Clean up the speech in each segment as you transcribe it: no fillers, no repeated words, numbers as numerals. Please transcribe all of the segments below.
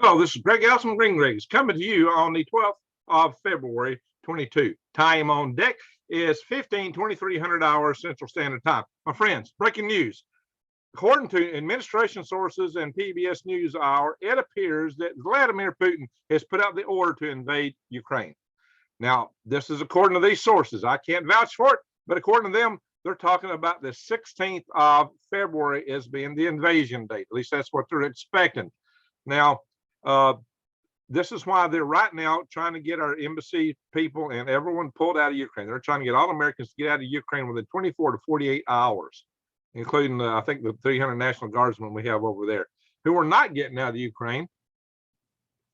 Hello, this is Greg Elson, Green Rigs, coming to you on the 12th of February 22. Time on deck is 2300 hours Central Standard Time. My friends, breaking news. According to administration sources and PBS NewsHour, it appears that Vladimir Putin has put out the order to invade Ukraine. Now, this is according to these sources. I can't vouch for it, but according to them, they're talking about the 16th of February as being the invasion date. At least that's what they're expecting. Now, this is why they're right now trying to get our embassy people and everyone pulled out of Ukraine. They're trying to get all Americans to get out of Ukraine within 24 to 48 hours, including, I think, the 300 National Guardsmen we have over there who are not getting out of Ukraine.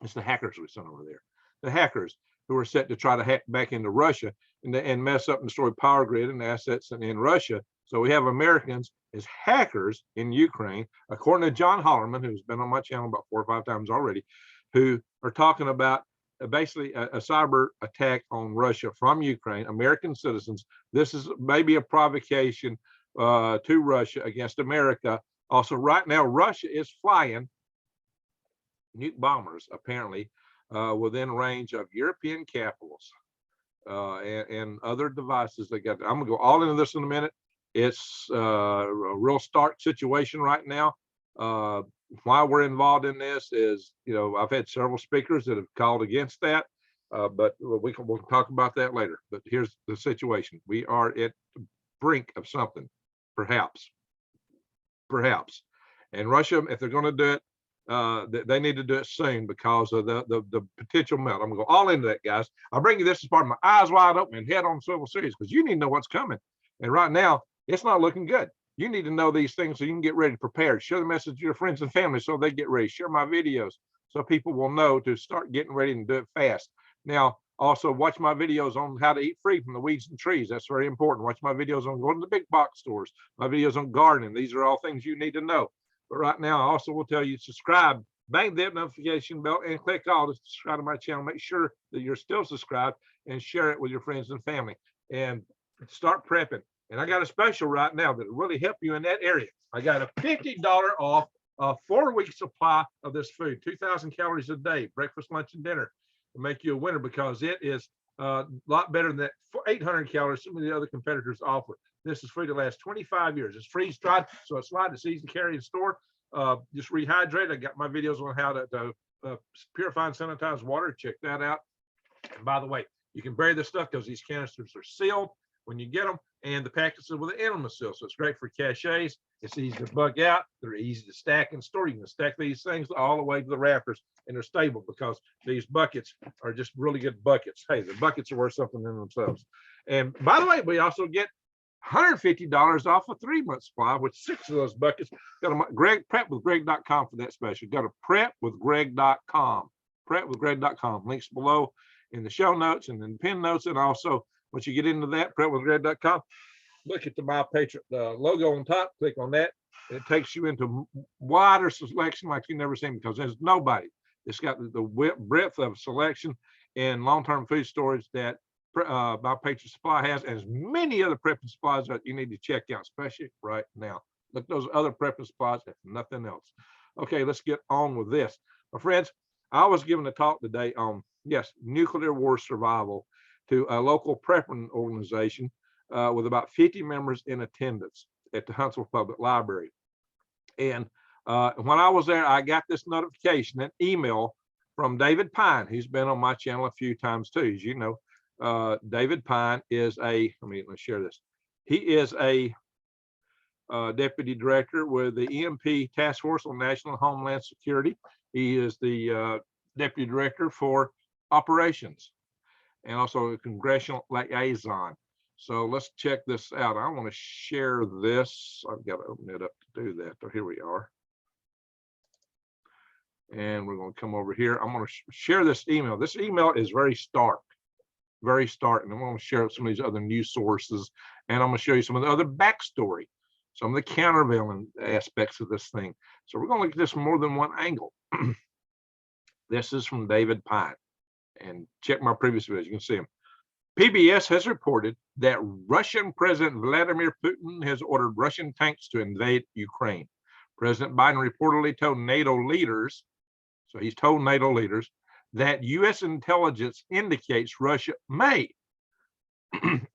It's the hackers we sent over there. The hackers who are set to try to hack back into Russia and mess up and destroy power grid and assets in Russia. So we have Americans as hackers in Ukraine, according to John Hollerman, who's been on my channel about 4 or 5 times already, who are talking about basically a cyber attack on Russia from Ukraine, American citizens. This is maybe a provocation to Russia against America. Also, right now, Russia is flying nuke bombers, apparently, within range of European capitals and other devices they got. I'm going to go all into this in a minute. It's a real stark situation right now. Why we're involved in this is, you know, I've had several speakers that have called against that, but we'll talk about that later. But here's the situation. We are at the brink of something, perhaps. And Russia, if they're going to do it, they need to do it soon because of the potential melt. I'm going to go all into that, guys. I'll bring you this as part of my eyes wide open and head on swivel series because you need to know what's coming. And right now, it's not looking good. You need to know these things so you can get ready prepared. Share the message to your friends and family so they get ready. Share my videos so people will know to start getting ready and do it fast. Now, also watch my videos on how to eat free from the weeds and trees. That's very important. Watch my videos on going to the big box stores, my videos on gardening. These are all things you need to know. But right now, I also will tell you, subscribe, bang that notification bell, and click all to subscribe to my channel. Make sure that you're still subscribed and share it with your friends and family. And start prepping. And I got a special right now that will really help you in that area. I got a $50 off a 4-week supply of this food, 2,000 calories a day, breakfast, lunch, and dinner, to make you a winner because it is a lot better than that 800 calories some of the other competitors offer. This is food that lasts 25 years. It's freeze dried, so it's light, it's easy to carry and store. Just rehydrate. I got my videos on how to purify and sanitize water. Check that out. And by the way, you can bury this stuff because these canisters are sealed when you get them, and the packets are with an enema seal, so it's great for caches. It's easy to bug out. They're easy to stack and store. You can stack these things all the way to the rafters, and they're stable because these buckets are just really good buckets. Hey, the buckets are worth something in themselves. And by the way, we also get $150 off a 3-month supply with 6 of those buckets. Go to prepwithgreg.com for that special. Go to prepwithgreg.com. Prepwithgreg.com. Links below in the show notes and in the pin notes, and also once you get into that, prepwithgreg.com, look at the My Patriot logo on top, click on that, and it takes you into wider selection like you've never seen because there's nobody that's got the breadth of selection in long-term food storage that My Patriot Supply has, and as many other prepping supplies that you need to check out, especially right now. Look at those other prepping supplies, if nothing else. Okay, let's get on with this. My friends, I was giving a talk today on, yes, nuclear war survival to a local prepping organization with about 50 members in attendance at the Huntsville Public Library. And when I was there, I got this notification, an email from David Pine, who's been on my channel a few times too. As you know, David Pine is let's share this. He is a deputy director with the EMP Task Force on National Homeland Security. He is the deputy director for operations and also a congressional liaison. So let's check this out. I want to share this. I've got to open it up to do that. So here we are. And we're going to come over here. I'm going to share this email. This email is very stark. And I'm going to share some of these other news sources. And I'm going to show you some of the other backstory, some of the countervailing aspects of this thing. So we're going to look at this from more than one angle. This is from David Pine. And check my previous videos, you can see him. PBS has reported that Russian President Vladimir Putin has ordered Russian tanks to invade Ukraine. President Biden reportedly told NATO leaders, So he's told NATO leaders that U.S. intelligence indicates Russia may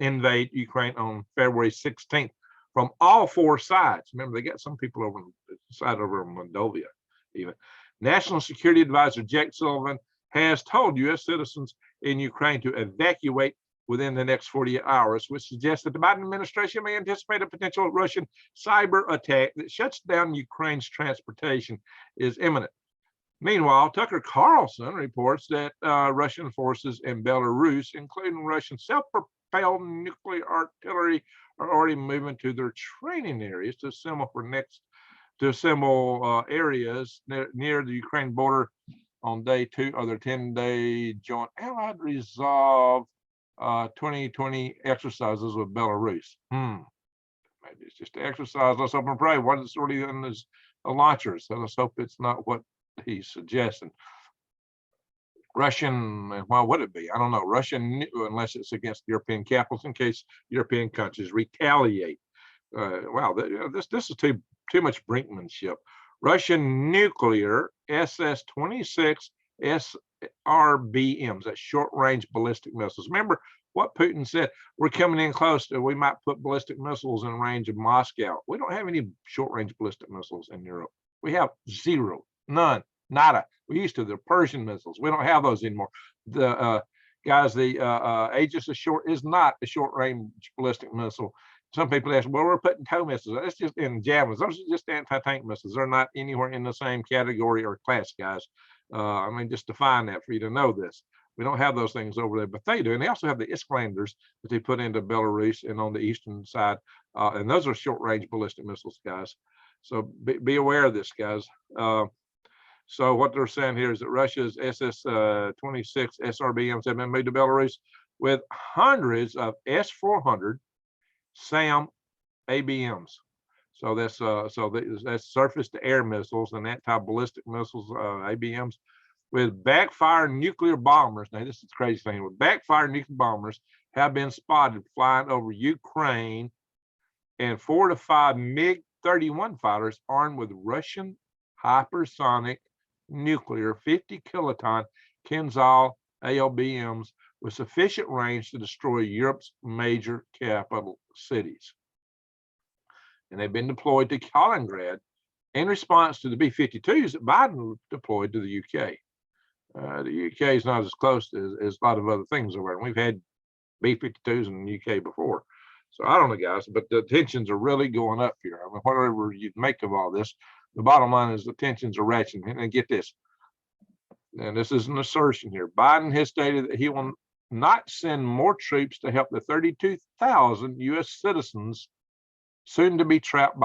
invade Ukraine on February 16th from all four sides. Remember, they got some people over on the side over in Moldova even. National Security Advisor Jake Sullivan has told U.S. citizens in Ukraine to evacuate within the next 48 hours, which suggests that the Biden administration may anticipate a potential Russian cyber attack that shuts down Ukraine's transportation is imminent. Meanwhile, Tucker Carlson reports that Russian forces in Belarus, including Russian self-propelled nuclear artillery, are already moving to their training areas to assemble areas near the Ukraine border on day 2 of their 10-day joint Allied Resolve 2020 exercises with Belarus. Maybe it's just an exercise. Let's hope and pray. What is really in this launchers? So let's hope it's not what he's suggesting. Russian, why would it be? I don't know. Russian, unless it's against European capitals, in case European countries retaliate. Wow, this is too much brinkmanship. Russian nuclear SS-26 SRBMs, that's short-range ballistic missiles. Remember what Putin said? We're coming in close to, we might put ballistic missiles in range of Moscow. We don't have any short-range ballistic missiles in Europe. We have zero, none, nada. We used to the Persian missiles. We don't have those anymore. The guys, the Aegis is not a short-range ballistic missile. Some people ask, well, we're putting tow missiles. That's just in javelins. Those are just anti-tank missiles. They're not anywhere in the same category or class, guys. I mean, just define that for you to know this. We don't have those things over there, but they do. And they also have the Iskalanders that they put into Belarus and on the eastern side. And those are short-range ballistic missiles, guys. So be aware of this, guys. So what they're saying here is that Russia's SS-26 SRBMs have been moved to Belarus with hundreds of S-400 SAM ABMs. So that's surface-to-air missiles and anti-ballistic missiles, ABMs, with backfire nuclear bombers. Now this is the crazy thing. With backfire nuclear bombers have been spotted flying over Ukraine, and 4 to 5 MiG-31 fighters armed with Russian hypersonic nuclear 50 kiloton Kinzhal ALBMs with sufficient range to destroy Europe's major capital cities. And they've been deployed to Kaliningrad in response to the B-52s that Biden deployed to the UK. The UK is not as close as a lot of other things over there. We've had B-52s in the UK before. So I don't know, guys, but the tensions are really going up here. I mean, whatever you make of all this, the bottom line is the tensions are ratcheting. And get this, and this is an assertion here. Biden has stated that he will not send more troops to help the 32,000 U.S. citizens soon to be trapped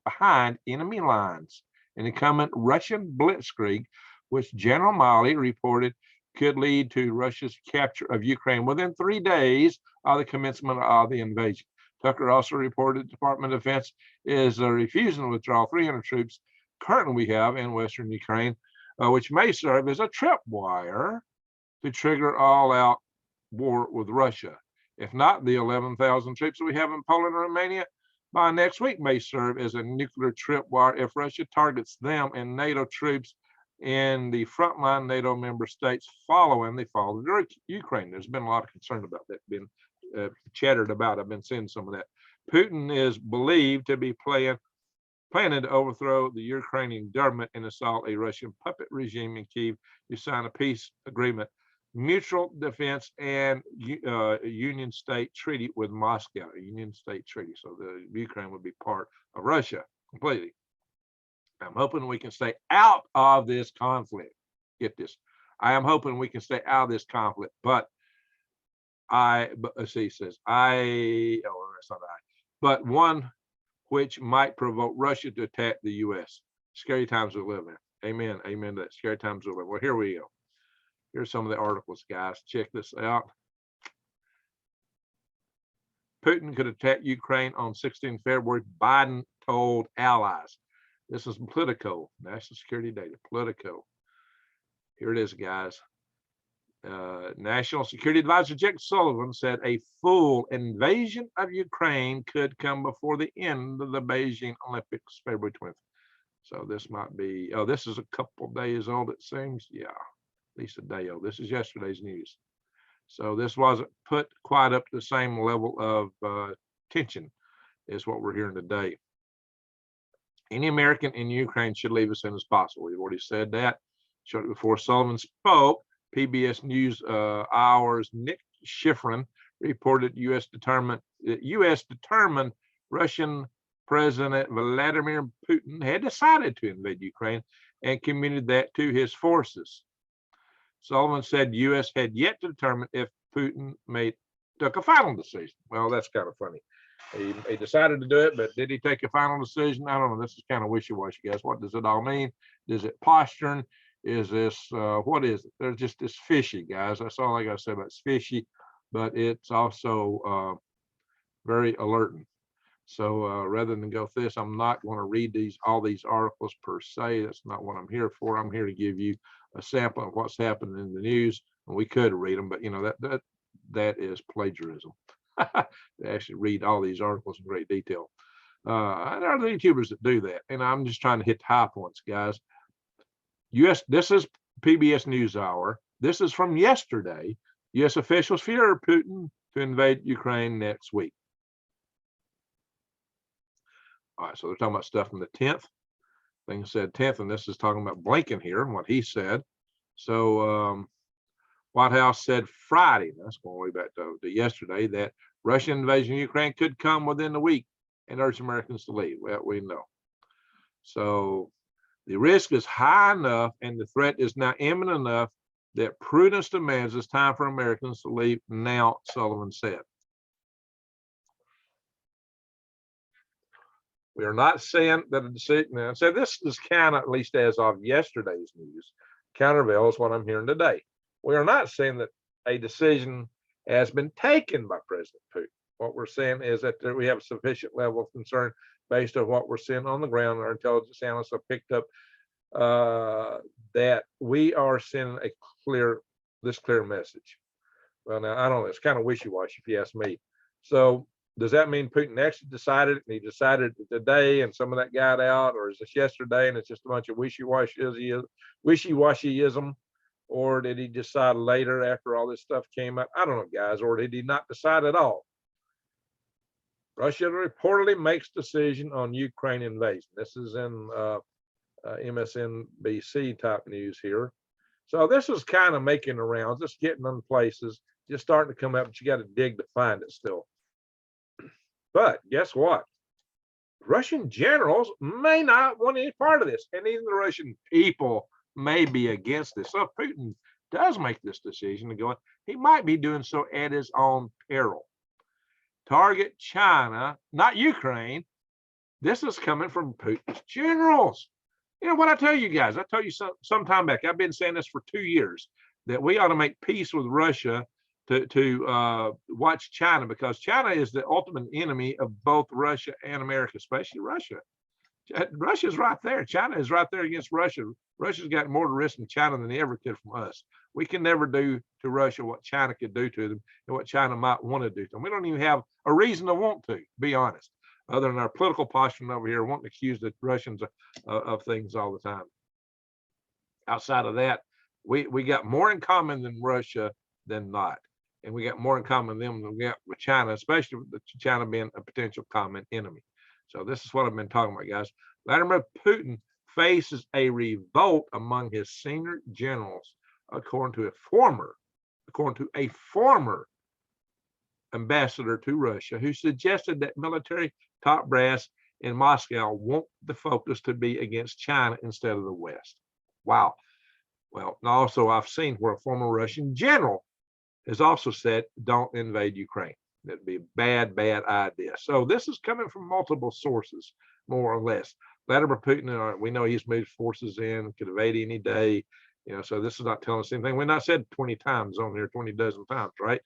behind enemy lines in the coming Russian blitzkrieg, which General Milley reported could lead to Russia's capture of Ukraine within 3 days of the commencement of the invasion. Tucker also reported the Department of Defense is refusing to withdraw 300 troops currently we have in Western Ukraine, which may serve as a tripwire to trigger all-out war with Russia. If not, the 11,000 troops that we have in Poland and Romania by next week may serve as a nuclear tripwire if Russia targets them and NATO troops in the frontline NATO member states following the fall of Ukraine. There's been a lot of concern about that, been chattered about. I've been seeing some of that. Putin is believed to be planning to overthrow the Ukrainian government and assault a Russian puppet regime in Kyiv to sign a peace agreement, mutual defense, and Union State Treaty with Moscow, a Union State Treaty. So the Ukraine would be part of Russia completely. I'm hoping we can stay out of this conflict. Get this. I am hoping we can stay out of this conflict, but he says, but one which might provoke Russia to attack the U.S. Scary times we live in. Amen. Amen to that. Scary times we live in. Well, here we go. Here's some of the articles, guys. Check this out. Putin could attack Ukraine on 16 February, Biden told allies. This is Politico, National Security Data, Politico. Here it is, guys. National Security Advisor Jake Sullivan said a full invasion of Ukraine could come before the end of the Beijing Olympics, February 20th. So this might be, oh, this is a couple days old, it seems. Yeah, at least a day old. This is yesterday's news. So this wasn't put quite up to the same level of tension as what we're hearing today. Any American in Ukraine should leave as soon as possible. We've already said that. Shortly before Sullivan spoke, PBS News Hour's Nick Schifrin reported U.S. determined Russian President Vladimir Putin had decided to invade Ukraine and communicated that to his forces. Sullivan said the U.S. had yet to determine if Putin took a final decision. Well, that's kind of funny. He decided to do it, but did he take a final decision? I don't know. This is kind of wishy-washy, guys. What does it all mean? Is it posturing? Is this, what is it? There's just this fishy, guys. That's all I got to say about it's fishy, but it's also very alerting. So rather than go through this, I'm not going to read all these articles per se. That's not what I'm here for. I'm here to give you a sample of what's happening in the news. And we could read them, but you know that is plagiarism. They actually read all these articles in great detail. There are the YouTubers that do that, and I'm just trying to hit the high points, guys. This is PBS NewsHour. This is from yesterday. U.S. officials fear Putin to invade Ukraine next week. All right, so they're talking about stuff from the 10th. Thing said 10th, and this is talking about Blinken here and what he said. So White House said Friday, that's going way back to yesterday, that Russian invasion of Ukraine could come within the week and urged Americans to leave. Well, we know. So the risk is high enough and the threat is now imminent enough that prudence demands it's time for Americans to leave now, Sullivan said. We are not saying that a decision, now, so this is kind of, at least as of yesterday's news, countervails what I'm hearing today. We are not saying that a decision has been taken by President Putin. What we're saying is that we have a sufficient level of concern based on what we're seeing on the ground. Our intelligence analysts have picked up that we are sending this clear message. Well, now, I don't know, it's kind of wishy-washy if you ask me. So does that mean Putin actually decided it and he decided today and some of that got out, or is this yesterday and it's just a bunch of wishy-washyism? Or did he decide later after all this stuff came out? I don't know, guys. Or did he not decide at all? Russia reportedly makes decision on Ukraine invasion. This is in MSNBC type news here. So this is kind of making the rounds, just getting on places, just starting to come up, but you got to dig to find it still. But guess what? Russian generals may not want any part of this, and even the Russian people may be against this. So if Putin does make this decision to go in, he might be doing so at his own peril. Target China, not Ukraine. This is coming from Putin's generals. You know what I tell you guys? I told you some time back, I've been saying this for 2 years, that we ought to make peace with Russia to watch China, because China is the ultimate enemy of both Russia and America, especially Russia. Russia's right there. China is right there against Russia. Russia's got more to risk from China than they ever could from us. We can never do to Russia what China could do to them and what China might want to do to them. We don't even have a reason to want to, be honest, other than our political posturing over here, wanting to accuse the Russians of things all the time. Outside of that, we got more in common than Russia than not. And we got more in common with them than we got with China, especially with China being a potential common enemy. So this is what I've been talking about, guys. Vladimir Putin faces a revolt among his senior generals, according to a former ambassador to Russia, who suggested that military top brass in Moscow want the focus to be against China instead of the West. Wow. Well, also I've seen where a former Russian general has also said, don't invade Ukraine. That'd be a bad idea. So this is coming from multiple sources, more or less. Vladimir Putin, we know he's moved forces in, could invade any day. You know, so this is not telling us anything. We're not said 20 times on here, 20 dozen times, right?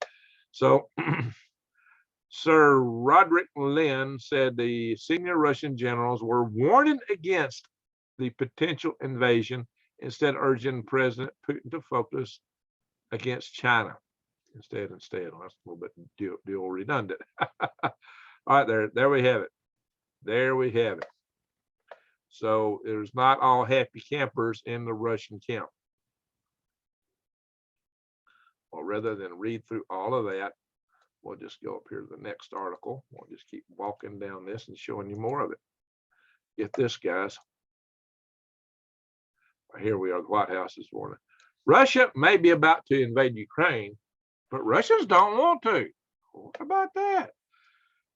So Sir Roderick Lynn said the senior Russian generals were warning against the potential invasion, instead urging President Putin to focus against China. Instead. Well, that's a little bit deal redundant. All right, there we have it. There we have it. So there's not all happy campers in the Russian camp. Well, rather than read through all of that, we'll just go up here to the next article. We'll just keep walking down this and showing you more of it. Get this, guys. Here we are, the White House is warning. Russia may be about to invade Ukraine, but Russians don't want to. What about that?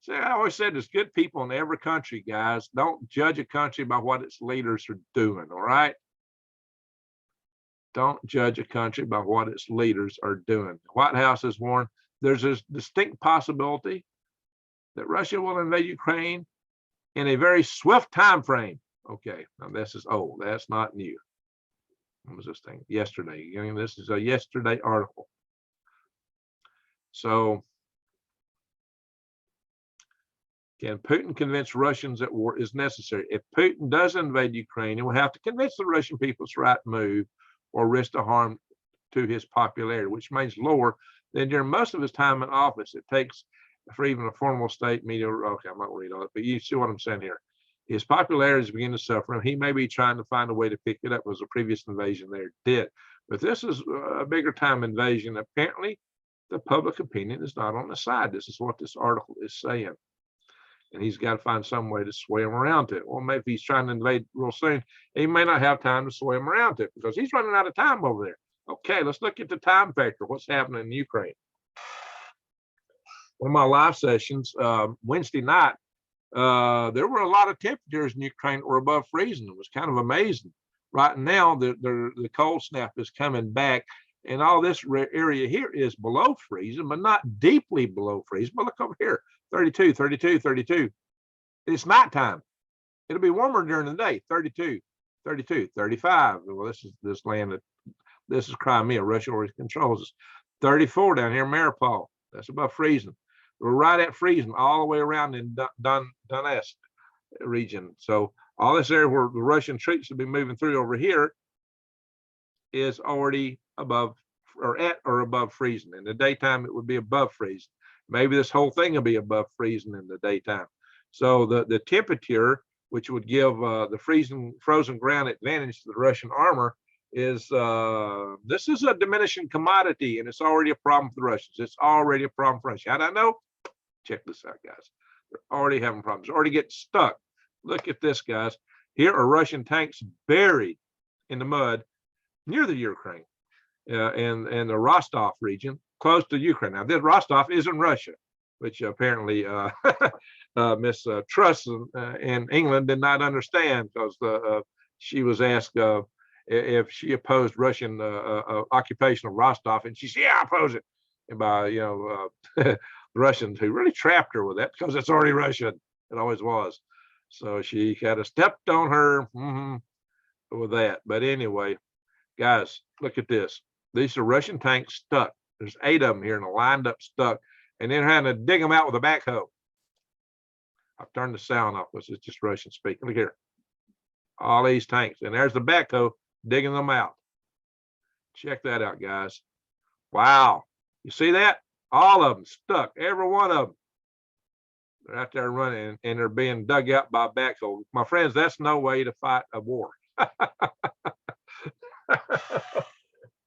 See, I always said there's good people in every country, guys. Don't judge a country by what its leaders are doing, all right? Don't judge a country by what its leaders are doing. The White House has warned there's a distinct possibility that Russia will invade Ukraine in a very swift time frame. Okay, now this is old. That's not new. What was this thing? Yesterday. I mean, this is a yesterday article. So, can Putin convince Russians that war is necessary? If Putin does invade Ukraine, he will have to convince the Russian people it's the right move or risk the harm to his popularity, which remains lower than during most of his time in office. It takes for even a formal state media. Okay, I'm not going to read all it, but you see what I'm saying here. His popularity is beginning to suffer, and he may be trying to find a way to pick it up as a previous invasion there did. But this is a bigger time invasion. Apparently, the public opinion is not on the side. This is what this article is saying. And he's got to find some way to sway him around to it. Well, maybe he's trying to invade real soon. He may not have time to sway him around to it because he's running out of time over there. Okay, let's look at the time factor. What's happening in Ukraine? One of my live sessions Wednesday night, there were a lot of temperatures in Ukraine that were above freezing. It was kind of amazing. Right now, the cold snap is coming back, and all this area here is below freezing, but not deeply below freezing. But look over here, 32, 32, 32. It's nighttime. It'll be warmer during the day, 32, 32, 35. Well, this is this land that, this is Crimea. Russia already controls us. 34 down here, Mariupol. That's above freezing. We're right at freezing all the way around in Donetsk region. So all this area where the Russian troops will be moving through over here is already above or at or above freezing. In the daytime, it would be above freezing. Maybe this whole thing will be above freezing in the daytime. So the temperature, which would give the frozen ground advantage to the Russian armor, is this is a diminishing commodity, and it's already a problem for the Russians. It's already a problem for Russia. How do I know? Check this out, guys. They're already having problems. They're already getting stuck. Look at this, guys. Here are Russian tanks buried in the mud near the Ukraine and the Rostov region, close to Ukraine. Now, this Rostov isn't Russia, which apparently Miss Truss in England did not understand, because she was asked if she opposed Russian occupation of Rostov, and she said, "Yeah, I oppose it." And by the Russians, who really trapped her with that, because it's already Russian. It always was. So she kind of stepped on her with that. But anyway, guys, look at this. These are Russian tanks stuck. There's 8 of them here and they're lined up stuck, and then having to dig them out with a backhoe. I've turned the sound off. This is just Russian speaking. Look here. All these tanks, and there's the backhoe digging them out. Check that out, guys. Wow. You see that? All of them stuck, every one of them. They're out there running, and they're being dug out by a backhoe. My friends, that's no way to fight a war.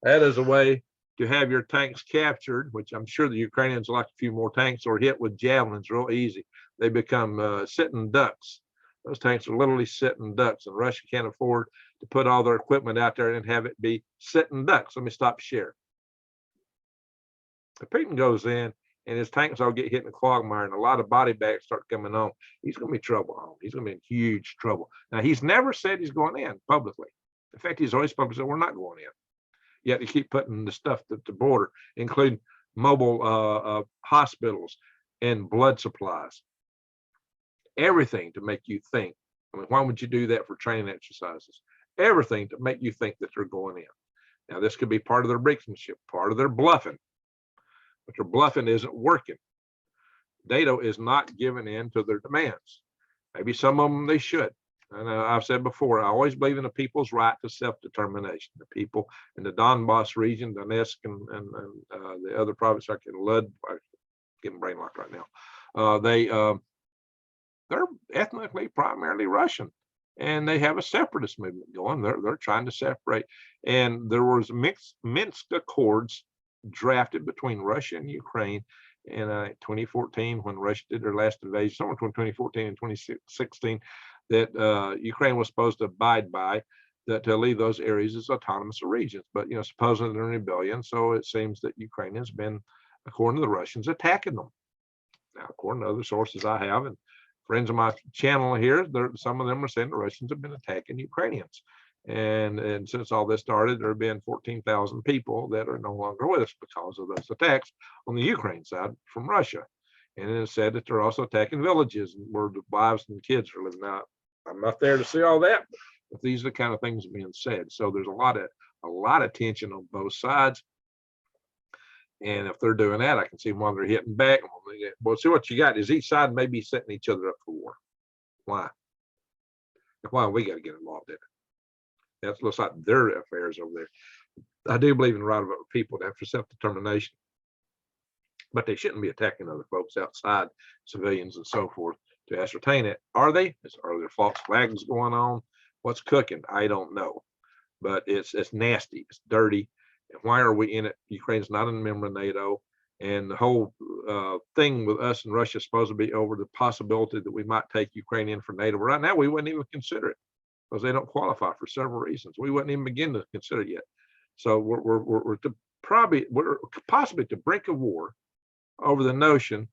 That is a way to have your tanks captured, which I'm sure the Ukrainians like a few more tanks, or hit with javelins real easy. They become sitting ducks. Those tanks are literally sitting ducks, and Russia can't afford to put all their equipment out there and have it be sitting ducks. Let me stop share. If Putin goes in and his tanks all get hit in the quagmire and a lot of body bags start coming on, he's going to be trouble. He's going to be in huge trouble. Now, he's never said he's going in publicly. In fact, he's always publicly said, we're not going in. Yet they keep putting the stuff at the border, including mobile hospitals and blood supplies. Everything to make you think. I mean, why would you do that for training exercises? Everything to make you think that they're going in. Now, this could be part of their brinksmanship, part of their bluffing. But their bluffing isn't working. NATO is not giving in to their demands. Maybe some of them they should. And I've said before, I always believe in the people's right to self-determination. The people in the Donbass region, Donetsk, and the other provinces like in Lud, I'm getting brain locked right now. They're ethnically primarily Russian. and they have a separatist movement going. They're trying to separate. And there was Minsk Accords drafted between Russia and Ukraine in 2014 when Russia did their last invasion, somewhere between 2014 and 2016, that Ukraine was supposed to abide by, that to leave those areas as autonomous regions. But supposedly they're in rebellion, so it seems that Ukraine has been, according to the Russians, attacking them. Now, according to other sources I have and friends of my channel here, some of them are saying the Russians have been attacking Ukrainians. And since all this started, there have been 14,000 people that are no longer with us because of those attacks on the Ukraine side from Russia. And it is said that they're also attacking villages where the wives and kids are living out. I'm not there to see all that, but these are the kind of things being said. So there's a lot of tension on both sides. And if they're doing that, I can see why they're hitting back. Well, see what you got is each side may be setting each other up for war. Why? Why we got to get involved in it? That looks like their affairs over there. I do believe in the right of people to have self-determination, but they shouldn't be attacking other folks outside, civilians and so forth, to ascertain it. Are they? Are there false flags going on? What's cooking? I don't know, but it's nasty. It's dirty. And why are we in it? Ukraine's not a member of NATO, and the whole thing with us and Russia is supposed to be over the possibility that we might take Ukraine in for NATO. But right now, we wouldn't even consider it because they don't qualify for several reasons. We wouldn't even begin to consider it yet. So we're possibly at the brink of war over the notion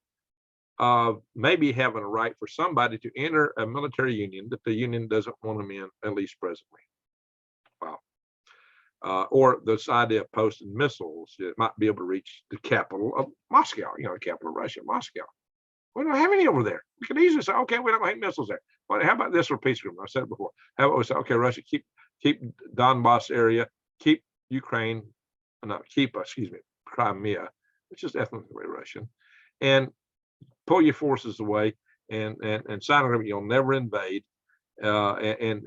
of maybe having a right for somebody to enter a military union that the union doesn't want them in, at least presently. Wow. Or this idea of posting missiles that might be able to reach the capital of Moscow, the capital of Russia, Moscow. We don't have any over there. We could easily say, okay, we don't have missiles there. But how about this for peace agreement? I said it before. How about we say, okay, Russia, keep Donbass area, keep Ukraine, Crimea, which is ethnically Russian, and pull your forces away and sign an agreement. You'll never invade, and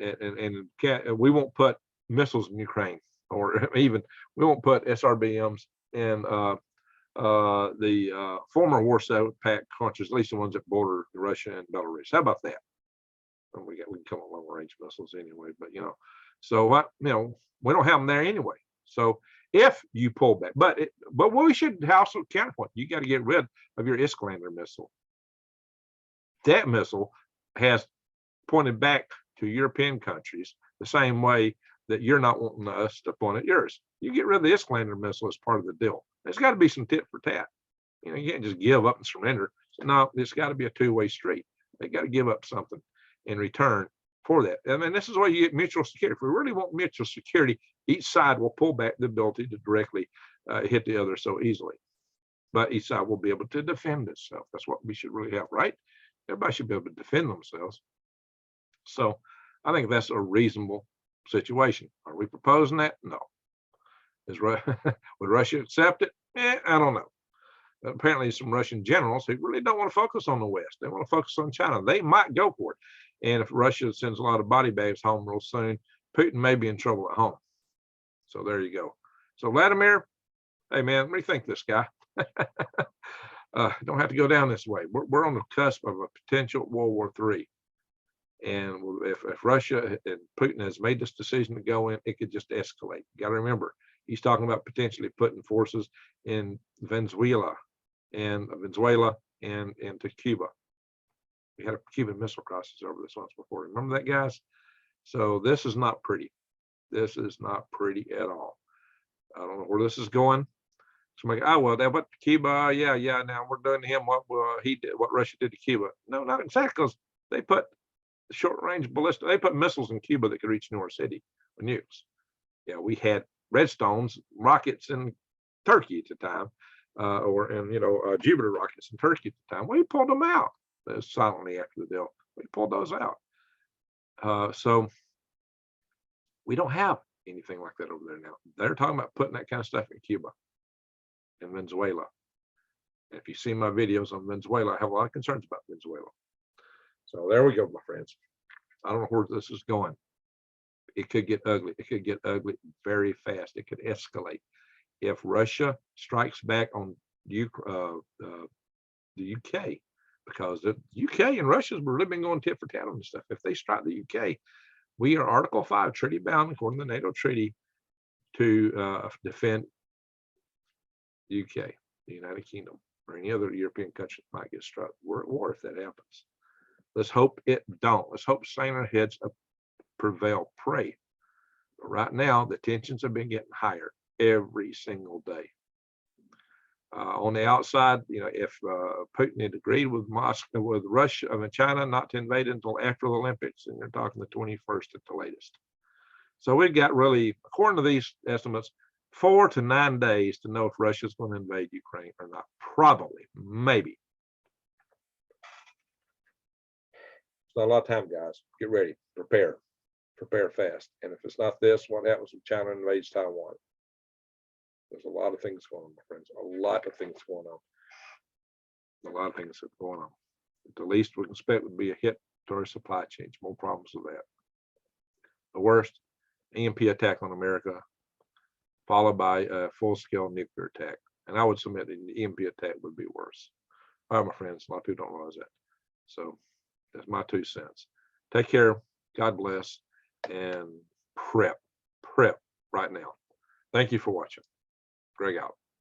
we won't put missiles in Ukraine, or even we won't put SRBMs in the former Warsaw Pact countries, at least the ones that border Russia and Belarus. How about that? And we can come up with long range missiles anyway, but so what? We don't have them there anyway. So if you pull back, but we should also counterpoint. You got to get rid of your Iskander missile. That missile has pointed back to European countries the same way that you're not wanting us to point at yours. You get rid of the Iskander missile as part of the deal. There's got to be some tit for tat. You can't just give up and surrender. No, it's got to be a two-way street. They got to give up something in return for that. I mean, this is why you get mutual security. If we really want mutual security, each side will pull back the ability to directly hit the other so easily. But each side will be able to defend itself. That's what we should really have, right? Everybody should be able to defend themselves. So I think that's a reasonable situation. Are we proposing that? No. Would Russia accept it? I don't know. Apparently some Russian generals who really don't want to focus on the West. They want to focus on China. They might go for it. And if Russia sends a lot of body bags home real soon, Putin may be in trouble at home. So there you go. So Vladimir, hey man, rethink this guy. Don't have to go down this way. We're on the cusp of a potential World War III. And if Russia and Putin has made this decision to go in, it could just escalate. You got to remember, he's talking about potentially putting forces in Venezuela and to Cuba. We had a Cuban missile crisis over this once before. Remember that, guys? So this is not pretty. This is not pretty at all. I don't know where this is going. Somebody, well, they went to Cuba. Yeah. Now we're doing to him what he did, what Russia did to Cuba. No, not exactly, because they put short-range ballistic. They put missiles in Cuba that could reach New York City with nukes. Yeah, we had Redstones rockets in Turkey at the time, Jupiter rockets in Turkey at the time. We pulled them out silently after the deal. We pulled those out. So we don't have anything like that over there now. They're talking about putting that kind of stuff in Cuba and Venezuela. And if you see my videos on Venezuela, I have a lot of concerns about Venezuela. So there we go, my friends. I don't know where this is going. It could get ugly. It could get ugly very fast. It could escalate. If Russia strikes back on the UK, because the UK and Russia's really been going tit for tat on this stuff. If they strike the UK, We are Article 5 treaty bound according to the NATO treaty to defend UK, the United Kingdom, or any other European country that might get struck. We're at war if that happens. Let's hope it don't. Let's hope saner heads prevail. Pray. But right now, the tensions have been getting higher every single day. On the outside, you know, if Putin had agreed with Moscow, with Russia, I mean China, not to invade until after the Olympics, and you're talking the 21st at the latest. So we've got really, according to these estimates, 4 to 9 days to know if Russia's going to invade Ukraine or not. Probably, maybe. It's not a lot of time, guys. Get ready, prepare fast. And if it's not this, what happens when China invades Taiwan? There's a lot of things going on, my friends. A lot of things going on. A lot of things are going on. The least we can expect would be a hit to our supply chains. More problems with that. The worst, EMP attack on America, followed by a full-scale nuclear attack. And I would submit that the EMP attack would be worse. All right, my friends, a lot of people don't realize that. So that's my 2 cents. Take care. God bless. And prep right now. Thank you for watching. Greg out.